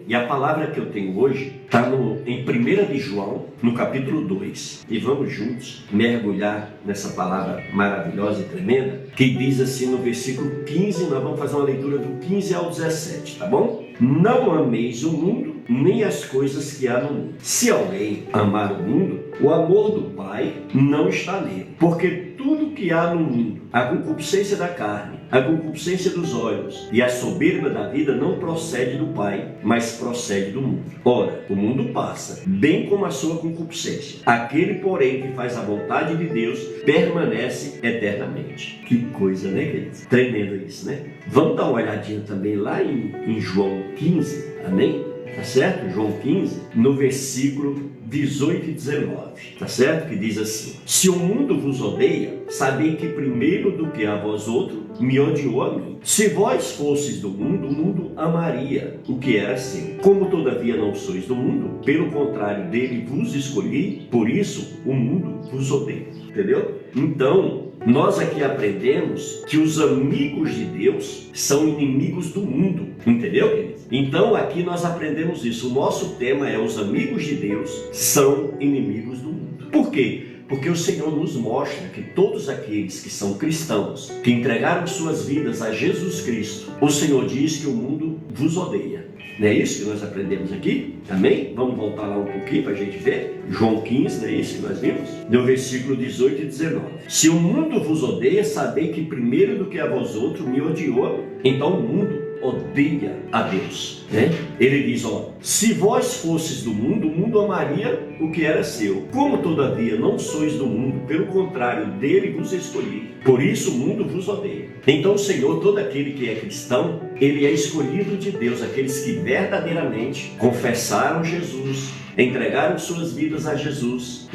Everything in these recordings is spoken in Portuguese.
E a palavra que eu tenho hoje está em 1 de João, no capítulo 2. E vamos juntos mergulhar nessa palavra maravilhosa e tremenda, que diz assim no versículo 15, nós vamos fazer uma leitura do 15 ao 17, tá bom? Não ameis o mundo, nem as coisas que há no mundo. Se alguém amar o mundo, o amor do Pai não está nele. Porque tudo que há no mundo, a concupiscência da carne, a concupiscência dos olhos e a soberba da vida não procede do Pai, mas procede do mundo. Ora, o mundo passa, bem como a sua concupiscência. Aquele, porém, que faz a vontade de Deus, permanece eternamente. Que coisa, né, queridos? Tremendo isso, né? Vamos dar uma olhadinha também lá em João 15, amém? Tá certo? João 15, no versículo 18 e 19, tá certo? Que diz assim: se o mundo vos odeia, sabei que primeiro do que a vós outro, me odiou a mim. Se vós fosseis do mundo, o mundo amaria o que era seu. Como todavia não sois do mundo, pelo contrário dele vos escolhi, por isso o mundo vos odeia. Entendeu? Então, nós aqui aprendemos que os amigos de Deus são inimigos do mundo. Entendeu, queridos? Então, aqui nós aprendemos isso. O nosso tema é: os amigos de Deus são inimigos do mundo. Por quê? Porque o Senhor nos mostra que todos aqueles que são cristãos, que entregaram suas vidas a Jesus Cristo, o Senhor diz que o mundo vos odeia. Não é isso que nós aprendemos aqui? Amém? Vamos voltar lá um pouquinho para a gente ver. João 15, não é isso que nós vimos? No versículo 18 e 19. Se o mundo vos odeia, sabei que primeiro do que a vós outros me odiou. Então o mundo odeia a Deus, né? Ele diz, se vós fosses do mundo, o mundo amaria o que era seu. Como todavia não sois do mundo, pelo contrário, dele vos escolhi. Por isso o mundo vos odeia. Então o Senhor, todo aquele que é cristão, ele é escolhido de Deus, aqueles que verdadeiramente confessaram Jesus, entregaram suas vidas a Jesus,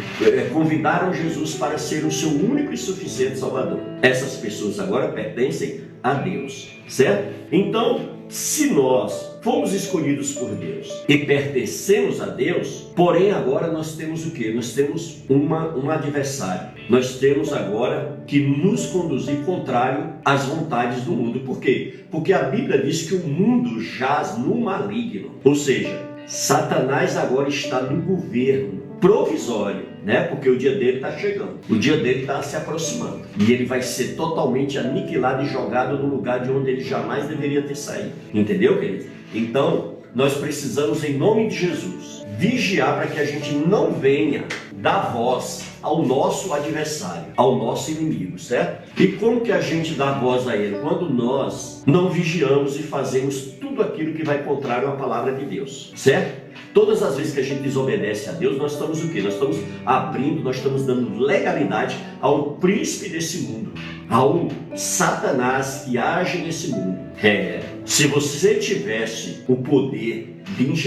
convidaram Jesus para ser o seu único e suficiente Salvador. Essas pessoas agora pertencem a Deus, certo? Então, se nós fomos escolhidos por Deus e pertencemos a Deus, porém agora nós temos o quê? Nós temos um adversário. Nós temos agora que nos conduzir contrário às vontades do mundo. Por quê? Porque a Bíblia diz que o mundo jaz no maligno. Ou seja, Satanás agora está no governo provisório, né? Porque o dia dele está chegando, o dia dele está se aproximando e ele vai ser totalmente aniquilado e jogado no lugar de onde ele jamais deveria ter saído. Entendeu, querido? Então, nós precisamos, em nome de Jesus, vigiar para que a gente não venha dar voz ao nosso adversário, ao nosso inimigo, certo? E como que a gente dá voz a ele? Quando nós não vigiamos e fazemos tudo aquilo que vai contrário à palavra de Deus, certo? Todas as vezes que a gente desobedece a Deus, nós estamos o quê? Nós estamos abrindo, nós estamos dando legalidade ao príncipe desse mundo, ao Satanás que age nesse mundo. Se você tivesse o poder,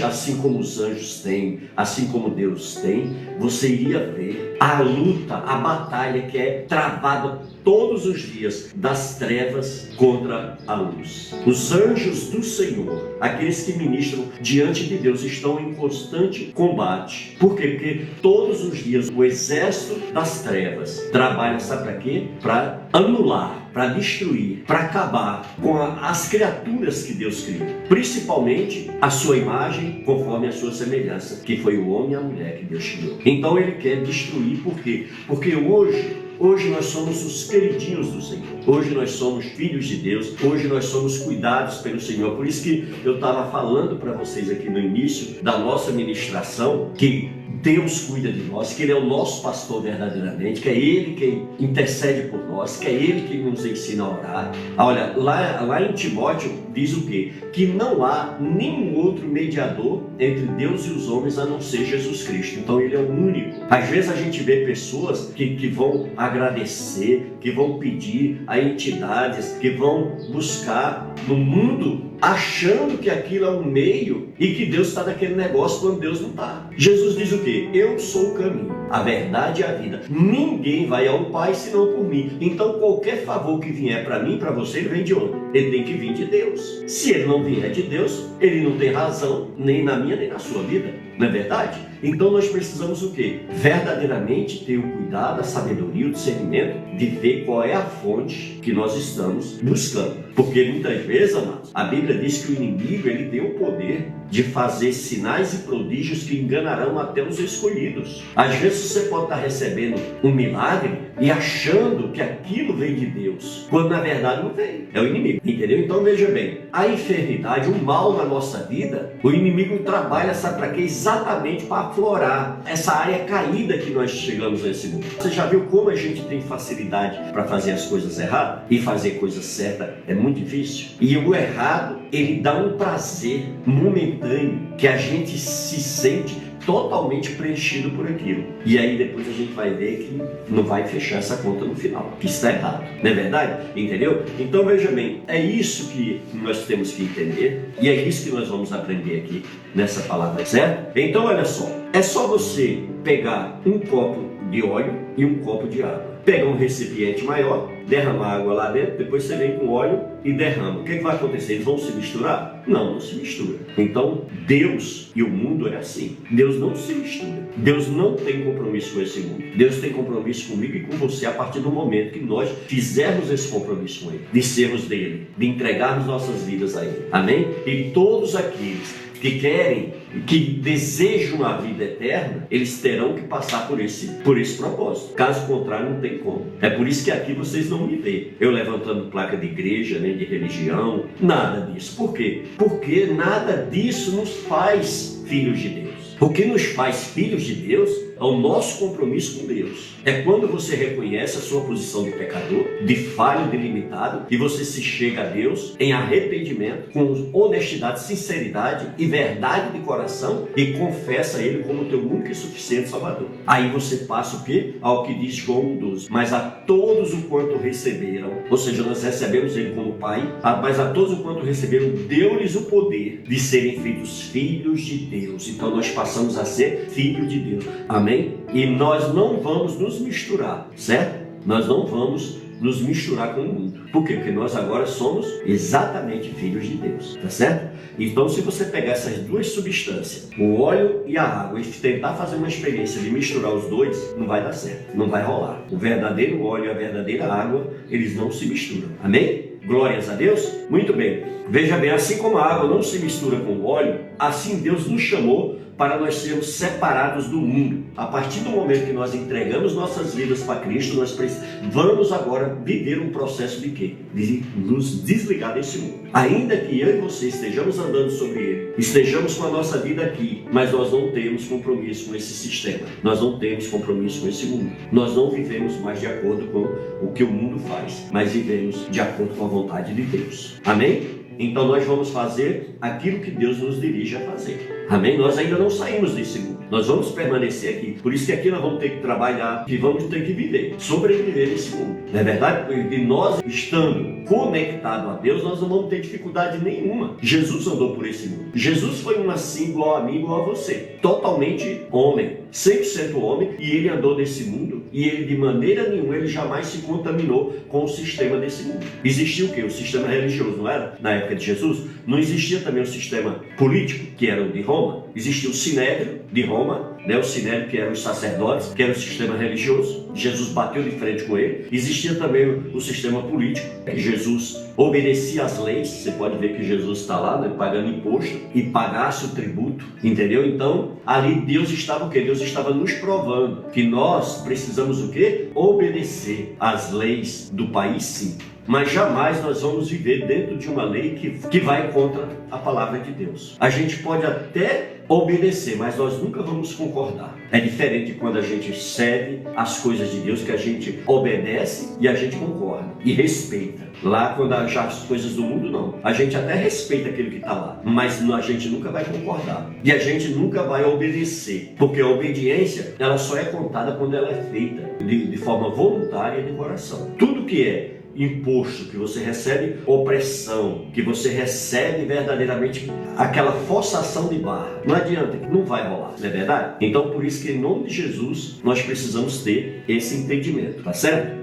assim como os anjos têm, assim como Deus tem, você iria ver a luta, a batalha que é travada todos os dias das trevas contra a luz. Os anjos do Senhor, aqueles que ministram diante de Deus, estão em constante combate. Por quê? Porque todos os dias o exército das trevas trabalha, sabe para quê? Para anular, para destruir, para acabar com as criaturas que Deus criou, principalmente a sua imagem conforme a sua semelhança, que foi o homem e a mulher que Deus criou. Então ele quer destruir, por quê? Porque hoje nós somos os queridinhos do Senhor. Hoje nós somos filhos de Deus. Hoje nós somos cuidados pelo Senhor. Por isso que eu estava falando para vocês aqui no início da nossa ministração que Deus cuida de nós, que Ele é o nosso pastor verdadeiramente, que é Ele quem intercede por nós, que é Ele quem nos ensina a orar. Olha, lá em Timóteo diz o quê? Que não há nenhum outro mediador entre Deus e os homens a não ser Jesus Cristo. Então Ele é o único. Às vezes a gente vê pessoas que vão agradecer, que vão pedir a entidades, que vão buscar no mundo, achando que aquilo é um meio e que Deus está naquele negócio quando Deus não está. Jesus diz o quê? Eu sou o caminho, a verdade e a vida. Ninguém vai ao Pai senão por mim. Então qualquer favor que vier para mim, para você, ele vem de onde? Ele tem que vir de Deus. Se ele não vier de Deus, ele não tem razão nem na minha nem na sua vida. Não é verdade? Então nós precisamos o quê? Verdadeiramente ter o cuidado, a sabedoria, o discernimento de ver qual é a fonte que nós estamos buscando. Porque muitas vezes, amados, a Bíblia diz que o inimigo ele tem o poder de fazer sinais e prodígios que enganarão até os escolhidos. Às vezes você pode estar recebendo um milagre e achando que aquilo vem de Deus, quando na verdade não vem. É o inimigo, entendeu? Então veja bem, a enfermidade, o mal na nossa vida, o inimigo trabalha, sabe para quê? Exatamente para aflorar essa área caída que nós chegamos nesse mundo. Você já viu como a gente tem facilidade para fazer as coisas erradas? E fazer coisas certas é muito difícil. E o errado, ele dá um prazer momentâneo que a gente se sente totalmente preenchido por aquilo. E aí depois a gente vai ver que não vai fechar essa conta no final, que está errado. Não é verdade? Entendeu? Então veja bem, é isso que nós temos que entender e é isso que nós vamos aprender aqui nessa palavra, certo? Então olha só, é só você pegar um copo de óleo e um copo de água. Pega um recipiente maior, derrama água lá dentro, depois você vem com óleo e derrama. O que vai acontecer? Eles vão se misturar? Não, não se mistura. Então, Deus e o mundo é assim. Deus não se mistura. Deus não tem compromisso com esse mundo. Deus tem compromisso comigo e com você a partir do momento que nós fizermos esse compromisso com Ele, de sermos dele, de entregarmos nossas vidas a Ele. Amém? E todos aqueles que querem, que desejam a vida eterna, eles terão que passar por esse propósito. Caso contrário, não tem como. É por isso que aqui vocês não me veem eu levantando placa de igreja, nem de religião, nada disso. Por quê? Porque nada disso nos faz filhos de Deus. O que nos faz filhos de Deus é o nosso compromisso com Deus. É quando você reconhece a sua posição de pecador, de falho, de limitado, e você se chega a Deus em arrependimento, com honestidade, sinceridade e verdade de coração e confessa Ele como teu único e suficiente Salvador. Aí você passa o quê? Ao que diz João 1,12. Mas a todos o quanto receberam, ou seja, nós recebemos Ele como Pai, mas a todos o quanto receberam, deu-lhes o poder de serem feitos filhos de Deus. Então nós passamos a ser filhos de Deus. Amém? E nós não vamos nos misturar, certo? Nós não vamos nos misturar com o mundo. Por quê? Porque nós agora somos exatamente filhos de Deus, tá certo? Então, se você pegar essas duas substâncias, o óleo e a água, e tentar fazer uma experiência de misturar os dois, não vai dar certo, não vai rolar. O verdadeiro óleo e a verdadeira água, eles não se misturam. Amém? Glórias a Deus? Muito bem. Veja bem, assim como a água não se mistura com o óleo, assim Deus nos chamou para nós sermos separados do mundo. A partir do momento que nós entregamos nossas vidas para Cristo, nós vamos agora viver um processo de quê? De nos desligar desse mundo. Ainda que eu e você estejamos andando sobre ele, estejamos com a nossa vida aqui, mas nós não temos compromisso com esse sistema. Nós não temos compromisso com esse mundo. Nós não vivemos mais de acordo com o que o mundo faz, mas vivemos de acordo com a vontade de Deus. Amém? Então nós vamos fazer aquilo que Deus nos dirige a fazer. Amém? Nós ainda não saímos desse mundo. Nós vamos permanecer aqui. Por isso que aqui nós vamos ter que trabalhar e vamos ter que viver, sobreviver nesse mundo. Não é verdade? Porque nós, estando conectados a Deus, nós não vamos ter dificuldade nenhuma. Jesus andou por esse mundo. Jesus foi um assim igual a mim, igual a você. Totalmente homem. 100% homem. E ele andou nesse mundo. E ele, de maneira nenhuma, ele jamais se contaminou com o sistema desse mundo. Existia o quê? O sistema religioso, não era? Na época de Jesus. Não existia também o sistema político, que era o de Roma. Existia o Sinédrio de Roma, né? O Sinédrio que eram os sacerdotes, que era o sistema religioso. Jesus bateu de frente com ele. Existia também o sistema político, que Jesus obedecia às leis. Você pode ver que Jesus está lá, né, pagando imposto e pagasse o tributo, entendeu? Então, ali Deus estava o quê? Deus estava nos provando que nós precisamos o quê? Obedecer às leis do país, sim. Mas jamais nós vamos viver dentro de uma lei que vai contra a palavra de Deus. A gente pode até obedecer, mas nós nunca vamos concordar. É diferente quando a gente serve as coisas de Deus, que a gente obedece e a gente concorda e respeita. Lá, quando já as coisas do mundo, não. A gente até respeita aquele que está lá, mas a gente nunca vai concordar. E a gente nunca vai obedecer, porque a obediência, ela só é contada quando ela é feita de forma voluntária e de coração. Tudo que é imposto, que você recebe opressão, que você recebe verdadeiramente aquela forçação de barra, não adianta, não vai rolar, não é verdade? Então por isso que em nome de Jesus nós precisamos ter esse entendimento, tá certo?